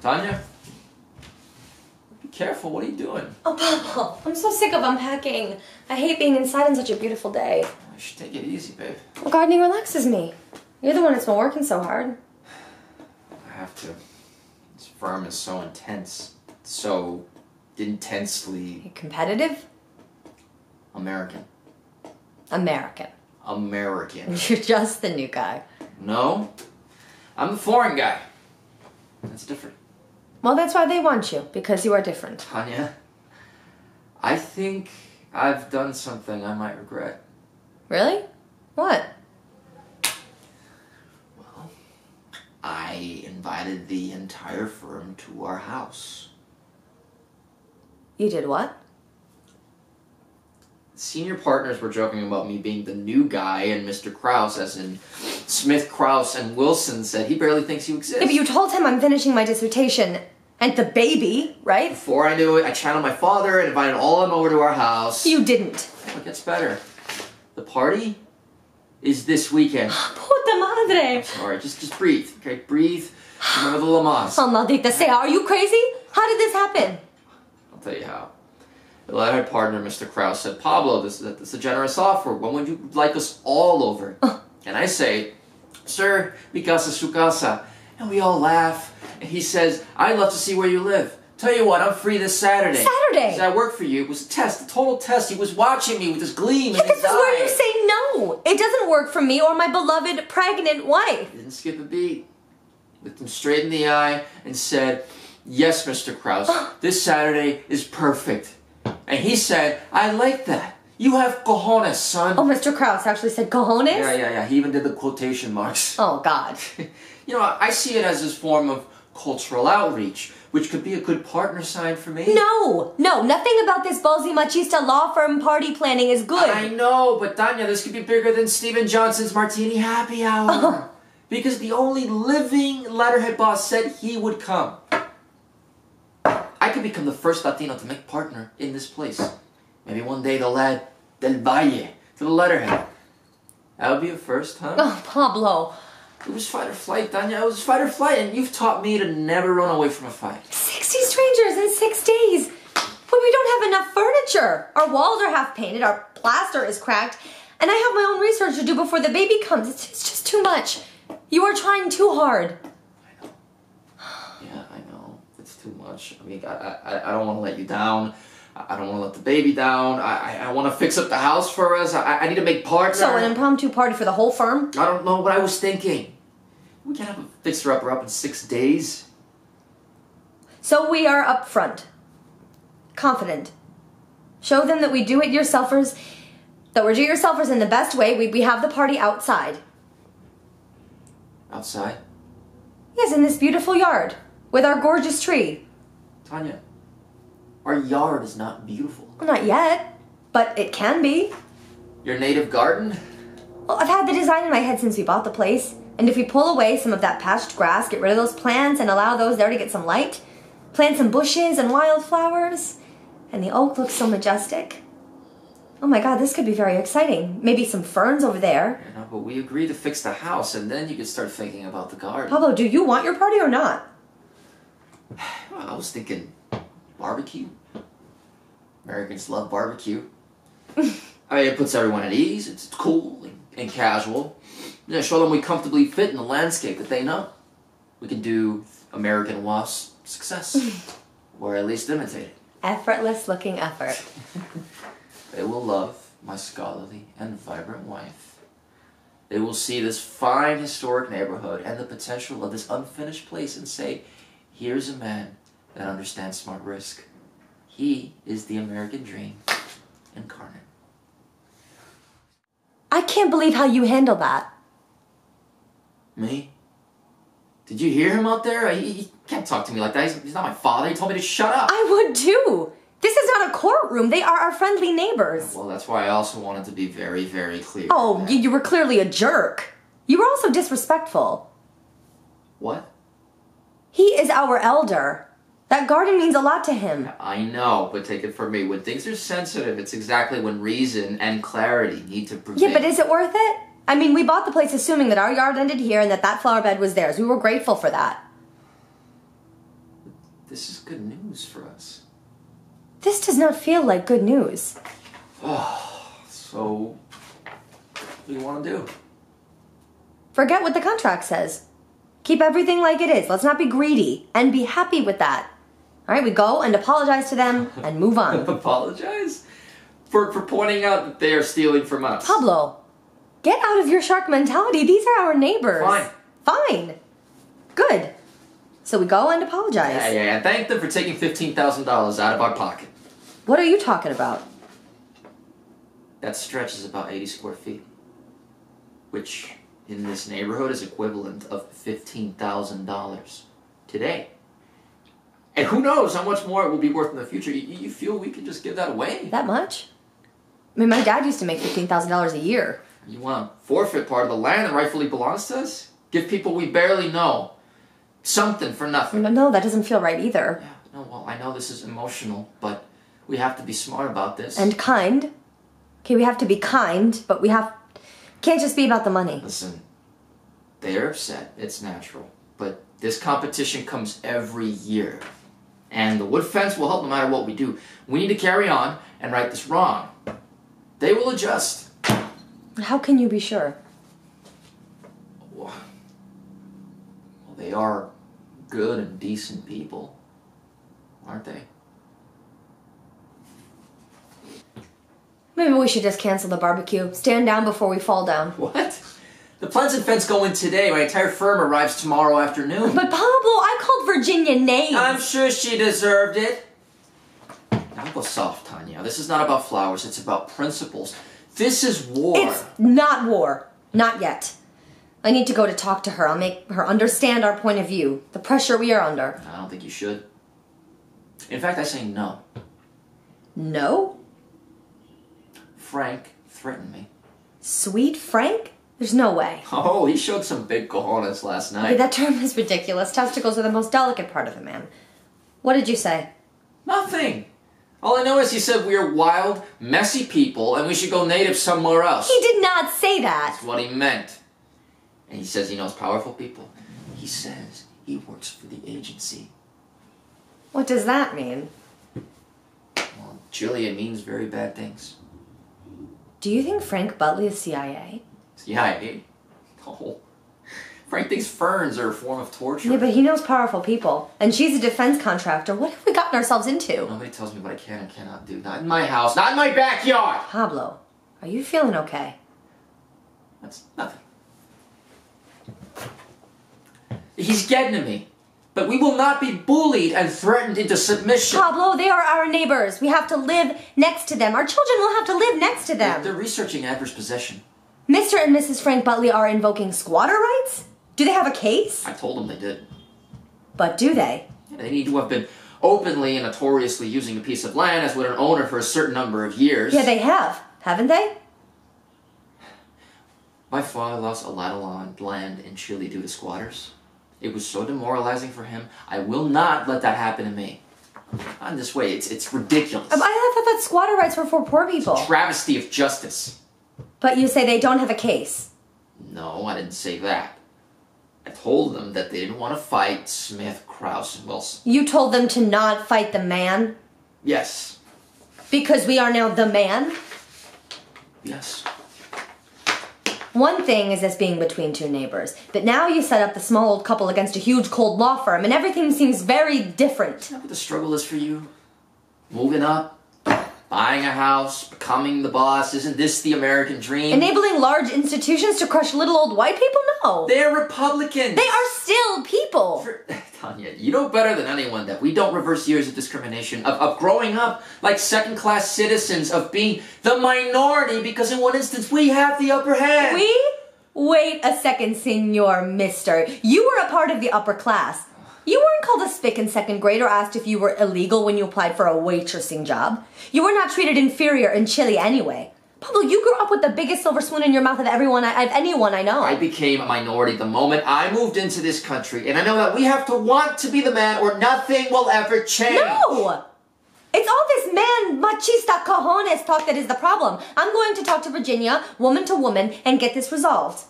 Tanya? Be careful, what are you doing? Oh, Pablo, I'm so sick of unpacking. I hate being inside on such a beautiful day. You should take it easy, babe. Well, gardening relaxes me. You're the one that's been working so hard. I have to. This firm is so intense. So intensely... Competitive? American. American. American. You're just the new guy. No. I'm the foreign guy. That's different. Well, that's why they want you, because you are different. Tanya, I think I've done something I might regret. Really? What? Well, I invited the entire firm to our house. You did what? Senior partners were joking about me being the new guy, and Mr. Krause, as in Smith, Krause, and Wilson, said he barely thinks you exist. Yeah, but you told him I'm finishing my dissertation. And the baby, right? Before I knew it, I channeled my father and invited all of them over to our house. You didn't. Oh, it gets better. The party is this weekend. Puta madre. Alright, just breathe, okay? Breathe. Remember the Lamas. Oh, maldita sea. Are you crazy? How did this happen? I'll tell you how. The letterhead partner, Mr. Krause, said, Pablo, this is a generous offer. When would you like us all over? And I say, sir, mi casa su casa. And we all laugh. And he says, I'd love to see where you live. Tell you what, I'm free this Saturday. Saturday? Because I work for you. It was a test, a total test. He was watching me with this gleam in his eye. This is where you say no. It doesn't work for me or my beloved pregnant wife. He didn't skip a beat. Looked him straight in the eye and said, yes, Mr. Krause, this Saturday is perfect. And he said, I like that. You have cojones, son. Oh, Mr. Krause actually said cojones? Yeah. He even did the quotation marks. Oh, God. You know, I see it as this form of cultural outreach, which could be a good partner sign for me. No, nothing about this ballsy machista law firm party planning is good. I know, but Tanya, this could be bigger than Steven Johnson's Martini Happy Hour. Because the only living letterhead boss said he would come. I could become the first Latino to make partner in this place. Maybe one day they'll add Del Valle to the letterhead. That would be a first, huh? Oh, Pablo. It was fight or flight, Tanya. It was fight or flight, and you've taught me to never run away from a fight. 60 strangers in 6 days. But we don't have enough furniture. Our walls are half painted, our plaster is cracked, and I have my own research to do before the baby comes. It's just too much. You are trying too hard. I know. Yeah, I know. It's too much. I mean, I don't want to let you down. I don't want to let the baby down. I want to fix up the house for us. I need to make parts. So an impromptu party for the whole firm? I don't know what I was thinking. We can't have a fixer-upper up in 6 days. So we are up front. Confident. Show them that we do-it-yourselfers, that we're do-it-yourselfers in the best way. We have the party outside. Outside? Yes, in this beautiful yard, with our gorgeous tree. Tanya, our yard is not beautiful. Well, not yet, but it can be. Your native garden? Well, I've had the design in my head since we bought the place. And if we pull away some of that patched grass, get rid of those plants, and allow those there to get some light, plant some bushes and wildflowers, and the oak looks so majestic. Oh my God, this could be very exciting. Maybe some ferns over there. Yeah, no, but we agreed to fix the house, and then you could start thinking about the garden. Pablo, do you want your party or not? Well, I was thinking barbecue. Americans love barbecue. I mean, it puts everyone at ease. It's cool and casual. You know, show them we comfortably fit in the landscape that they know. We can do American Wasp success. Or at least imitate it. Effortless looking effort. They will love my scholarly and vibrant wife. They will see this fine historic neighborhood and the potential of this unfinished place and say, here's a man that understands smart risk. He is the American dream incarnate. I can't believe how you handle that. Me? Did you hear him out there? He can't talk to me like that. He's not my father. He told me to shut up. I would too. This is not a courtroom. They are our friendly neighbors. Well, that's why I also wanted to be very, very clear. Oh, you were clearly a jerk. You were also disrespectful. What? He is our elder. That garden means a lot to him. I know, but take it from me. When things are sensitive, it's exactly when reason and clarity need to prevail. Yeah, but is it worth it? I mean, we bought the place assuming that our yard ended here and that flower bed was theirs. We were grateful for that. this is good news for us. This does not feel like good news. Oh, so what do you want to do? Forget what the contract says. Keep everything like it is. Let's not be greedy and be happy with that. All right, we go and apologize to them and move on. Apologize? For pointing out that they are stealing from us. Pablo, get out of your shark mentality. These are our neighbors. Fine. Fine. Good. So we go and apologize. Yeah. Thank them for taking $15,000 out of our pocket. What are you talking about? That stretch is about 80 square feet, which in this neighborhood is equivalent of $15,000 today. And who knows how much more it will be worth in the future. You feel we could just give that away? That much? I mean, my dad used to make $15,000 a year. You want to forfeit part of the land that rightfully belongs to us? Give people we barely know something for nothing. No, that doesn't feel right either. Yeah, no, well, I know this is emotional, but we have to be smart about this. And kind. Okay, we have to be kind, but can't just be about the money. Listen, they're upset. It's natural. But this competition comes every year. And the wood fence will help no matter what we do. We need to carry on and right this wrong. They will adjust. How can you be sure? Well, they are good and decent people, aren't they? Maybe we should just cancel the barbecue. Stand down before we fall down. What? The plans and fence go in today. My entire firm arrives tomorrow afternoon. But Pablo, I called Virginia names. I'm sure she deserved it. Now go soft, Tanya. This is not about flowers. It's about principles. This is war. It's not war. Not yet. I need to go to talk to her. I'll make her understand our point of view. The pressure we are under. I don't think you should. In fact, I say no. No? Frank threatened me. Sweet Frank? There's no way. Oh, he showed some big cojones last night. Okay, that term is ridiculous. Testicles are the most delicate part of a man. What did you say? Nothing. All I know is he said we are wild, messy people and we should go native somewhere else. He did not say that. That's what he meant. And he says he knows powerful people. He says he works for the agency. What does that mean? Well, Jillian means very bad things. Do you think Frank Butley is CIA? CIA? No. Frank thinks ferns are a form of torture. Yeah, but he knows powerful people. And she's a defense contractor. What have we gotten ourselves into? Nobody tells me what I can and cannot do. Not in my house. Not in my backyard! Pablo, are you feeling okay? That's nothing. He's getting to me. But we will not be bullied and threatened into submission. Pablo, they are our neighbors. We have to live next to them. Our children will have to live next to them. They're researching adverse possession. Mr. and Mrs. Frank Butley are invoking squatter rights? Do they have a case? I told them they did. But do they? They need to have been openly and notoriously using a piece of land as would an owner for a certain number of years. Yeah, they have. Haven't they? My father lost a lot of land in Chile due to squatters. It was so demoralizing for him. I will not let that happen to me. Not in this way. It's ridiculous. I thought that squatter rights were for poor people. It's a travesty of justice. But you say they don't have a case. No, I didn't say that. I told them that they didn't want to fight Smith, Krause, and Wilson. You told them to not fight the man? Yes. Because we are now the man? Yes. One thing is this being between two neighbors, but now you set up the small old couple against a huge cold law firm, and everything seems very different. Is that what the struggle is for you? Moving up? Buying a house? Becoming the boss? Isn't this the American dream? Enabling large institutions to crush little old white people? No. They're Republicans! They are still people! Tanya, you know better than anyone that we don't reverse years of discrimination, of growing up like second-class citizens, of being the minority, because in one instance we have the upper hand. We? Wait a second, senor mister. You were a part of the upper class. You weren't called a spick in second grade or asked if you were illegal when you applied for a waitressing job. You were not treated inferior in Chile anyway. Pablo, you grew up with the biggest silver spoon in your mouth of anyone I know. I became a minority the moment I moved into this country, and I know that we have to want to be the man or nothing will ever change. No! It's all this man machista cojones talk that is the problem. I'm going to talk to Virginia, woman to woman, and get this resolved.